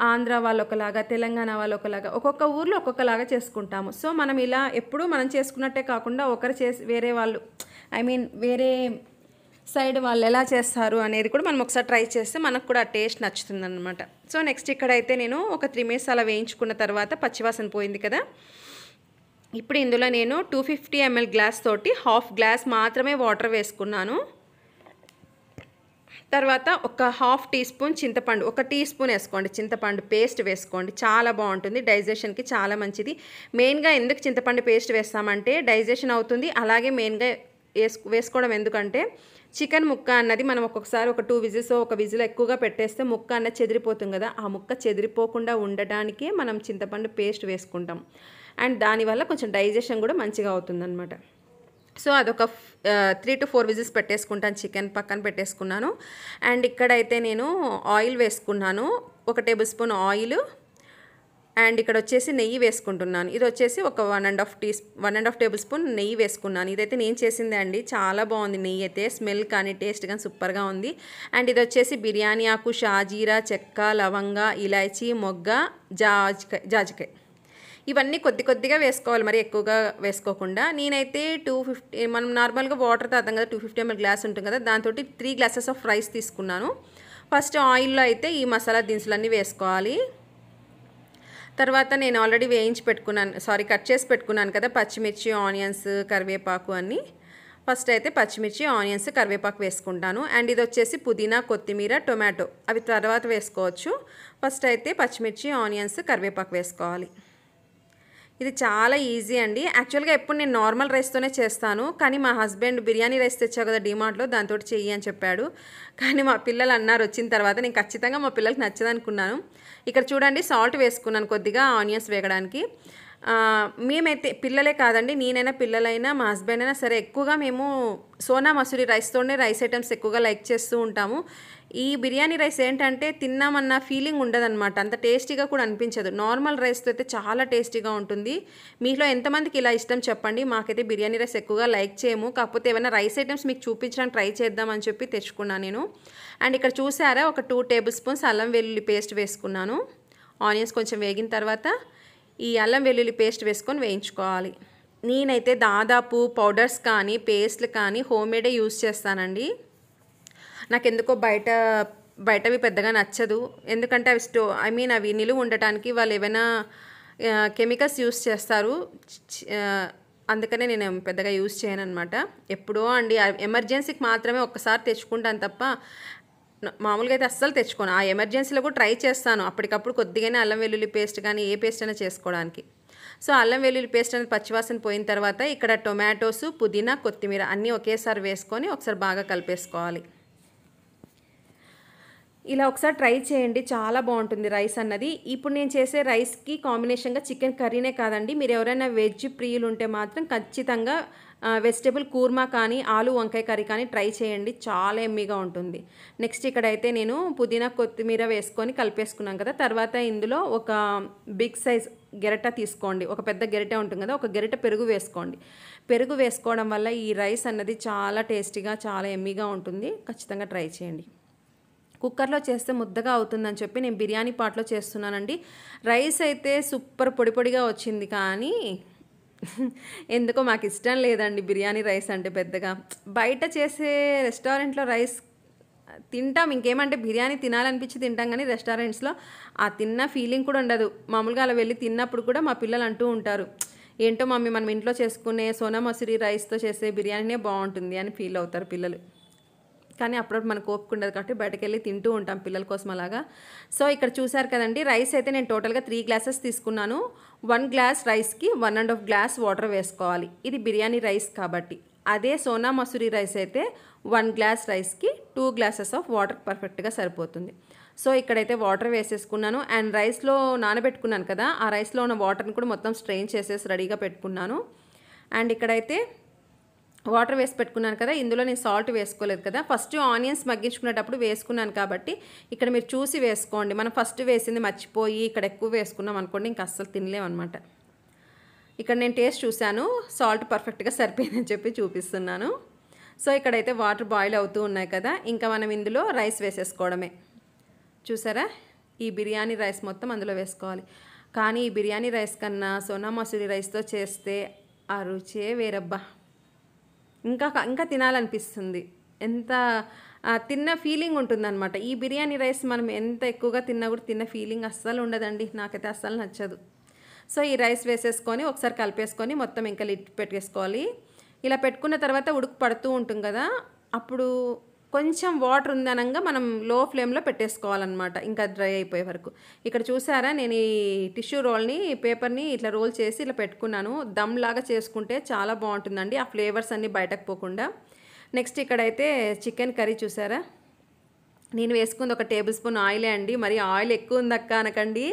ఆంధ్ర వాళ్ళు ఒకలాగా, తెలంగాణ వాళ్ళు ఒకలాగా, ఒక్కొక్క ఊర్లో ఒక్కొక్కలాగా చేసుకుంటాము. సో మనం ఇలా ఎప్పుడూ మనం చేసుకున్నట్టే కాకుండా ఒకరు చేసి వేరే వాళ్ళు ఐ మీన్ వేరే సైడ్ వాళ్ళు ఎలా చేస్తారు అనేది కూడా మనం ఒకసారి ట్రై చేస్తే మనకు కూడా ఆ టేస్ట్ నచ్చుతుంది అనమాట. సో నెక్స్ట్ ఇక్కడైతే నేను ఒక 3 మినిట్స్ అలా వేయించుకున్న తర్వాత పచ్చివాసన పోయింది కదా. ఇప్పుడు ఇందులో నేను 250 ml గ్లాస్ తోటి 1/2 గ్లాస్ మాత్రమే వాటర్ వేసుకున్నాను. తర్వాత ఒక 1/2 టీ స్పూన్ చింతపండు, 1 టీ స్పూన్ వేసుకోండి చింతపండు పేస్ట్ వేసుకోండి. చాలా బాగుంటుంది, డైజెషన్కి చాలా మంచిది. మెయిన్గా ఎందుకు చింతపండు పేస్ట్ వేస్తామంటే డైజెషన్ అవుతుంది. అలాగే మెయిన్గా వేసుకోవడం ఎందుకంటే చికెన్ ముక్క అన్నది మనం ఒక్కొక్కసారి ఒక 2 విజిల్స్ ఒక విజిల్ ఎక్కువగా పెట్టేస్తే ముక్క అన్నది చెదిరిపోతుంది కదా. ఆ ముక్క చెదిరిపోకుండా ఉండటానికే మనం చింతపండు పేస్ట్ వేసుకుంటాం. అండ్ దానివల్ల కొంచెం డైజెషన్ కూడా మంచిగా అవుతుందన్నమాట. సో అదొక 3 to 4 విజిల్స్ పెట్టేసుకుంటాను. చికెన్ పక్కన పెట్టేసుకున్నాను. అండ్ ఇక్కడైతే నేను ఆయిల్ వేసుకున్నాను, 1 టేబుల్ స్పూన్ ఆయిల్. అండ్ ఇక్కడ వచ్చేసి నెయ్యి వేసుకుంటున్నాను. ఇది వచ్చేసి ఒక 1.5 టేబుల్ స్పూన్ నెయ్యి వేసుకున్నాను. ఇదైతే నేను చేసిందే అండి, చాలా బాగుంది. నెయ్యి అయితే స్మెల్ కానీ టేస్ట్ కానీ సూపర్గా ఉంది. అండ్ ఇది వచ్చేసి బిర్యానీ ఆకు, షాజీరా, చెక్క, లవంగ, ఇలాచీ, మొగ్గ, జాజికాయ ఇవన్నీ కొద్దిగా వేసుకోవాలి, మరి ఎక్కువగా వేసుకోకుండా. నేనైతే 250 మనం నార్మల్గా వాటర్ తాగుతాం కదా, 250 ml గ్లాస్ ఉంటుంది కదా, దాంతో 3 గ్లాసెస్ ఆఫ్ రైస్ తీసుకున్నాను. ఫస్ట్ ఆయిల్లో అయితే ఈ మసాలా దినుసులన్నీ వేసుకోవాలి. తర్వాత నేను ఆల్రెడీ కట్ చేసి పెట్టుకున్నాను కదా పచ్చిమిర్చి, ఆనియన్స్, కరివేపాకు అన్నీ. ఫస్ట్ అయితే పచ్చిమిర్చి, ఆనియన్స్, కరివేపాకు వేసుకుంటాను. అండ్ ఇది వచ్చేసి పుదీనా, కొత్తిమీర, టొమాటో అవి తర్వాత వేసుకోవచ్చు. ఫస్ట్ అయితే పచ్చిమిర్చి, ఆనియన్స్, కరివేపాకు వేసుకోవాలి. ఇది చాలా ఈజీ అండి. యాక్చువల్గా ఎప్పుడు నేను నార్మల్ రైస్తోనే చేస్తాను, కానీ మా హస్బెండ్ బిర్యానీ రైస్ తెచ్చావు కదా డిమార్ట్లో, దాంతో చెయ్యి అని చెప్పాడు. కానీ మా పిల్లలు అన్నారు వచ్చిన తర్వాత, నేను ఖచ్చితంగా మా పిల్లలకి నచ్చదనుకున్నాను. ఇక్కడ చూడండి సాల్ట్ వేసుకున్నాను కొద్దిగా ఆనియన్స్ వేగడానికి. మేమైతే పిల్లలే కాదండి, నేనైనా పిల్లలైనా మా హస్బెండ్ అయినా సరే ఎక్కువగా మేము సోనా మసూరి రైస్తోనే రైస్ ఐటమ్స్ ఎక్కువగా లైక్ చేస్తూ ఉంటాము. ఈ బిర్యానీ రైస్ ఏంటంటే తిన్నామన్న ఫీలింగ్ ఉండదన్నమాట, అంత టేస్టీగా కూడా అనిపించదు. నార్మల్ రైస్తో అయితే చాలా టేస్టీగా ఉంటుంది. మీలో ఎంతమందికి ఇలా ఇష్టం చెప్పండి. మాకైతే బిర్యానీ రైస్ ఎక్కువగా లైక్ చేయము, కాకపోతే ఏమైనా రైస్ ఐటమ్స్ మీకు చూపించడానికి ట్రై చేద్దామని చెప్పి తెచ్చుకున్నాను నేను. అండ్ ఇక్కడ చూసారా, ఒక 2 టేబుల్ స్పూన్స్ అల్లం వెల్లుల్లి పేస్ట్ వేసుకున్నాను. ఆనియన్స్ కొంచెం వేగిన తర్వాత ఈ అల్లం వెల్లుల్లి పేస్ట్ వేసుకొని వేయించుకోవాలి. నేనైతే దాదాపు పౌడర్స్ కానీ పేస్ట్లు కానీ హోమ్మేడే యూస్ చేస్తానండి. నాకెందుకో బయటవి పెద్దగా నచ్చదు, ఎందుకంటే అవి నిలువ ఉండటానికి వాళ్ళు ఏమైనా కెమికల్స్ యూస్ చేస్తారు. అందుకనే నేను పెద్దగా యూస్ చేయను అనమాట. ఎప్పుడో అండి ఎమర్జెన్సీకి మాత్రమే ఒక్కసారి తెచ్చుకుంటాను తప్ప మామూలుగా అయితే అస్సలు తెచ్చుకోను. ఆ ఎమర్జెన్సీలో కూడా ట్రై చేస్తాను అప్పటికప్పుడు కొద్దిగానే అల్లం వెల్లుల్లి పేస్ట్ కానీ ఏ పేస్ట్ అయినా చేసుకోవడానికి. సో అల్లం వెల్లుల్లి పేస్ట్ అనేది పచ్చివాసన పోయిన తర్వాత ఇక్కడ టొమాటోస్, పుదీనా, కొత్తిమీర అన్నీ ఒకేసారి వేసుకొని ఒకసారి బాగా కలిపేసుకోవాలి. ఇలా ఒకసారి ట్రై చేయండి, చాలా బాగుంటుంది రైస్ అన్నది. ఇప్పుడు నేను చేసే రైస్కి కాంబినేషన్గా చికెన్ కర్రీనే కాదండి, మీరు ఎవరైనా వెజ్ ప్రియులు ఉంటే మాత్రం ఖచ్చితంగా వెజిటేబుల్ కూర్మా కానీ ఆలు వంకాయ కర్రీ కానీ ట్రై చేయండి, చాలా ఎమ్మీగా ఉంటుంది. నెక్స్ట్ ఇక్కడైతే నేను పుదీనా, కొత్తిమీర వేసుకొని కలిపేసుకున్నాను కదా. తర్వాత ఇందులో ఒక బిగ్ సైజ్ గెరట తీసుకోండి, ఒక పెద్ద గెరట ఉంటుంది కదా, ఒక గెరట పెరుగు వేసుకోండి. పెరుగు వేసుకోవడం వల్ల ఈ రైస్ అన్నది చాలా టేస్టీగా చాలా ఎమ్మీగా ఉంటుంది. ఖచ్చితంగా ట్రై చేయండి. కుక్కర్లో చేస్తే ముద్దగా అవుతుందని చెప్పి నేను బిర్యానీ పాట్లో చేస్తున్నానండి. రైస్ అయితే సూపర్ పొడి పొడిగా వచ్చింది, కానీ ఎందుకో మాకు ఇష్టం లేదండి బిర్యానీ రైస్ అంటే పెద్దగా. బయట చేసే రెస్టారెంట్లో రైస్ తింటాం, ఇంకేమంటే బిర్యానీ తినాలనిపించి తింటాం, కానీ రెస్టారెంట్స్లో ఆ తిన్న ఫీలింగ్ కూడా ఉండదు. మామూలుగా అలా వెళ్ళి తిన్నప్పుడు కూడా మా పిల్లలు అంటూ ఉంటారు, ఏంటో మమ్మీ మనం ఇంట్లో చేసుకునే సోనా మసూరి రైస్తో చేసే బిర్యానీనే బాగుంటుంది అని ఫీల్ అవుతారు పిల్లలు. కానీ అప్పుడప్పుడు మనకు ఓపిక ఉండదు కాబట్టి బయటకెళ్ళి తింటూ ఉంటాం పిల్లల కోసం అలాగా. సో ఇక్కడ చూసారు కదండి, రైస్ అయితే నేను టోటల్గా 3 గ్లాసెస్ తీసుకున్నాను. 1 గ్లాస్ రైస్కి 1.5 గ్లాస్ వాటర్ వేసుకోవాలి. ఇది బిర్యానీ రైస్ కాబట్టి. అదే సోనా మసూరి రైస్ అయితే 1 గ్లాస్ రైస్కి 2 గ్లాసెస్ ఆఫ్ వాటర్ పర్ఫెక్ట్గా సరిపోతుంది. సో ఇక్కడైతే వాటర్ వేసేసుకున్నాను. అండ్ రైస్లో నానబెట్టుకున్నాను కదా, ఆ రైస్లో ఉన్న వాటర్ని కూడా మొత్తం స్ట్రెయిన్ చేసేసి రెడీగా పెట్టుకున్నాను. అండ్ ఇక్కడైతే వాటర్ వేసి పెట్టుకున్నాను కదా, ఇందులో నేను సాల్ట్ వేసుకోలేదు కదా. ఫస్ట్ ఆనియన్స్ మగ్గించుకునేటప్పుడు వేసుకున్నాను కాబట్టి ఇక్కడ మీరు చూసి వేసుకోండి. మనం ఫస్ట్ వేసింది మర్చిపోయి ఇక్కడ ఎక్కువ వేసుకున్నాం అనుకోండి, ఇంకా అస్సలు తినలేమన్నమాట. ఇక్కడ నేను టేస్ట్ చూశాను, సాల్ట్ పర్ఫెక్ట్గా సరిపోయిందని చెప్పి చూపిస్తున్నాను. సో ఇక్కడైతే వాటర్ బాయిల్ అవుతూ ఉన్నాయి కదా, ఇంకా మనం ఇందులో రైస్ వేసేసుకోవడమే. చూసారా, ఈ బిర్యానీ రైస్ మొత్తం అందులో వేసుకోవాలి. కానీ ఈ బిర్యానీ రైస్ కన్నా సోనా మసూరి రైస్తో చేస్తే ఆ రుచే వేరబ్బా, ఇంకా తినాలనిపిస్తుంది. ఎంత తిన్న ఫీలింగ్ ఉంటుందన్నమాట. ఈ బిర్యానీ రైస్ మనం ఎంత ఎక్కువగా తిన్నా కూడా తిన్న ఫీలింగ్ అస్సలు ఉండదండి, నాకైతే అస్సలు నచ్చదు. సో ఈ రైస్ వేసేసుకొని ఒకసారి కలిపేసుకొని మొత్తం ఇంకా లిడ్ పెట్టేసుకోవాలి. ఇలా పెట్టుకున్న తర్వాత ఉడుకు పడుతూ ఉంటుంది కదా, అప్పుడు కొంచెం వాటర్ ఉందనంగా మనం లో ఫ్లేమ్లో పెట్టేసుకోవాలన్నమాట, ఇంకా డ్రై అయిపోయే వరకు. ఇక్కడ చూసారా, నేను ఈ టిష్యూ రోల్ని పేపర్ని ఇట్లా రోల్ చేసి ఇలా పెట్టుకున్నాను. దమ్ లాగా చేసుకుంటే చాలా బాగుంటుందండి, ఆ ఫ్లేవర్స్ అన్నీ బయటకు పోకుండా. నెక్స్ట్ ఇక్కడైతే చికెన్ కర్రీ చూసారా, నేను వేసుకుంది 1 టేబుల్ స్పూన్ ఆయిలే అండి. మరి ఆయిల్ ఎక్కువ ఉందక్క అనకండి,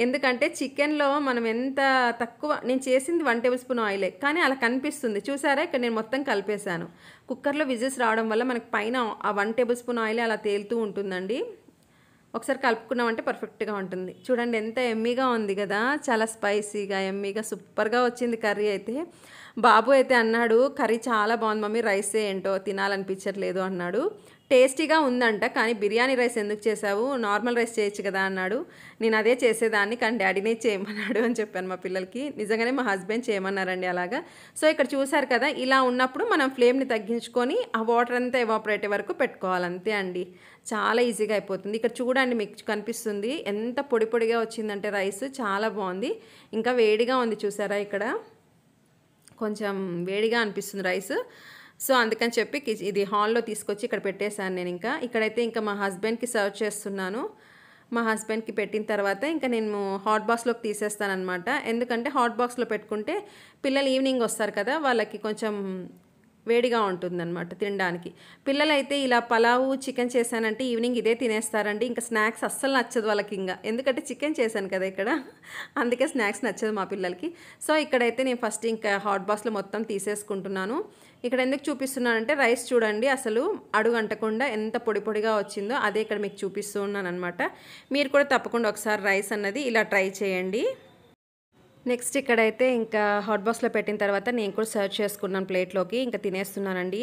ఎందుకంటే చికెన్లో మనం ఎంత తక్కువ, నేను చేసింది 1 టేబుల్ స్పూన్ ఆయిలే, కానీ అలా కనిపిస్తుంది. చూసారా, ఇక్కడ నేను మొత్తం కలిపేశాను. కుక్కర్లో విజిల్స్ రావడం వల్ల మనకు పైన ఆ 1 టేబుల్ స్పూన్ ఆయిలే అలా తేలుతూ ఉంటుందండి. ఒకసారి కలుపుకున్నామంటే పర్ఫెక్ట్గా ఉంటుంది. చూడండి ఎంత ఎమ్మీగా ఉంది కదా, చాలా స్పైసీగా ఎమ్మీగా సూపర్గా వచ్చింది కర్రీ అయితే. బాబు అయితే అన్నాడు, కర్రీ చాలా బాగుంది మమ్మీ, రైస్ ఏంటో తినాలనిపించట్లేదు అన్నాడు. టేస్టీగా ఉందంట, కానీ బిర్యానీ రైస్ ఎందుకు చేసావు, నార్మల్ రైస్ చేయొచ్చు కదా అన్నాడు. నేను అదే చేసేదాన్ని, కానీ డాడీనే చేయమన్నాడు అని చెప్పాను మా పిల్లలకి. నిజంగానే మా హస్బెండ్ చేయమన్నారండి అలాగా. సో ఇక్కడ చూసారు కదా, ఇలా ఉన్నప్పుడు మనం ఫ్లేమ్ని తగ్గించుకొని ఆ వాటర్ అంతా ఎవాపరేట్ వరకు పెట్టుకోవాలి, అంతే అండి. చాలా ఈజీగా అయిపోతుంది. ఇక్కడ చూడండి, మీకు కనిపిస్తుంది ఎంత పొడి పొడిగా వచ్చిందంటే రైస్, చాలా బాగుంది. ఇంకా వేడిగా ఉంది చూసారా, ఇక్కడ కొంచెం వేడిగా అనిపిస్తుంది రైస్. సో అందుకని చెప్పి ఇది హాల్లో తీసుకొచ్చి ఇక్కడ పెట్టేశాను నేను. ఇక్కడైతే ఇంకా మా హస్బెండ్కి సర్వ్ చేస్తున్నాను. మా హస్బెండ్కి పెట్టిన తర్వాత ఇంకా నేను హాట్ బాక్స్లోకి తీసేస్తానమాట. ఎందుకంటే హాట్ బాక్స్లో పెట్టుకుంటే పిల్లలు ఈవినింగ్ వస్తారు కదా, వాళ్ళకి కొంచెం వేడిగా ఉంటుందన్నమాట తినడానికి. పిల్లలైతే ఇలా పలావు చికెన్ చేశానంటే ఈవినింగ్ ఇదే తినేస్తారండి. ఇంకా స్నాక్స్ అస్సలు నచ్చదు వాళ్ళకి, ఎందుకంటే చికెన్ చేశాను కదా ఇక్కడ, అందుకే స్నాక్స్ నచ్చదు మా పిల్లలకి. సో ఇక్కడైతే నేను ఫస్ట్ ఇంకా హాట్ బాక్స్లో మొత్తం తీసేసుకుంటున్నాను. ఇక్కడ ఎందుకు చూపిస్తున్నానంటే రైస్ చూడండి అసలు అడుగు అంటకుండా ఎంత పొడి పొడిగా వచ్చిందో, అదే ఇక్కడ మీకు చూపిస్తూ ఉన్నాను అనమాట. మీరు కూడా తప్పకుండా ఒకసారి రైస్ అన్నది ఇలా ట్రై చేయండి. నెక్స్ట్ ఇక్కడైతే ఇంకా హాట్ బాక్స్లో పెట్టిన తర్వాత నేను కూడా సర్వ్ చేసుకున్నాను ప్లేట్లోకి, ఇంకా తినేస్తున్నానండి.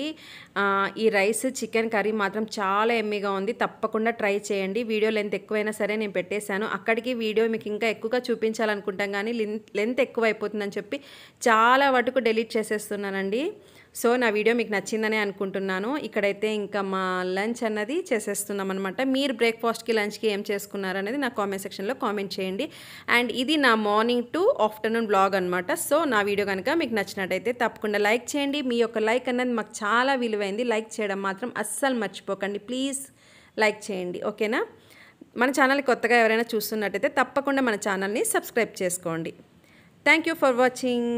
ఈ రైస్ చికెన్ కర్రీ మాత్రం చాలా ఎమ్మీగా ఉంది, తప్పకుండా ట్రై చేయండి. వీడియో లెంత్ ఎక్కువైనా సరే నేను పెట్టేశాను, అక్కడికి వీడియో మీకు ఇంకా ఎక్కువగా చూపించాలనుకుంటాం కానీ లెంత్ ఎక్కువ అయిపోతుందని చెప్పి చాలా వరకు డిలీట్ చేసేస్తున్నానండి. సో నా వీడియో మీకు నచ్చిందనే అనుకుంటున్నాను. ఇక్కడైతే ఇంకా మా లంచ్ అన్నది చేసేస్తున్నాం అనమాట. మీరు బ్రేక్ఫాస్ట్కి లంచ్కి ఏం చేసుకున్నారనేది నా కామెంట్ సెక్షన్లో కామెంట్ చేయండి. అండ్ ఇది నా మార్నింగ్ టు ఆఫ్టర్నూన్ బ్లాగ్ అనమాట. సో నా వీడియో కనుక మీకు నచ్చినట్టయితే తప్పకుండా లైక్ చేయండి. మీ యొక్క లైక్ అన్నది మాకు చాలా విలువైంది, లైక్ చేయడం మాత్రం అస్సలు మర్చిపోకండి. ప్లీజ్ లైక్ చేయండి, ఓకేనా. మన ఛానల్ని కొత్తగా ఎవరైనా చూస్తున్నట్టయితే తప్పకుండా మన ఛానల్ని సబ్స్క్రైబ్ చేసుకోండి. Thank you for watching.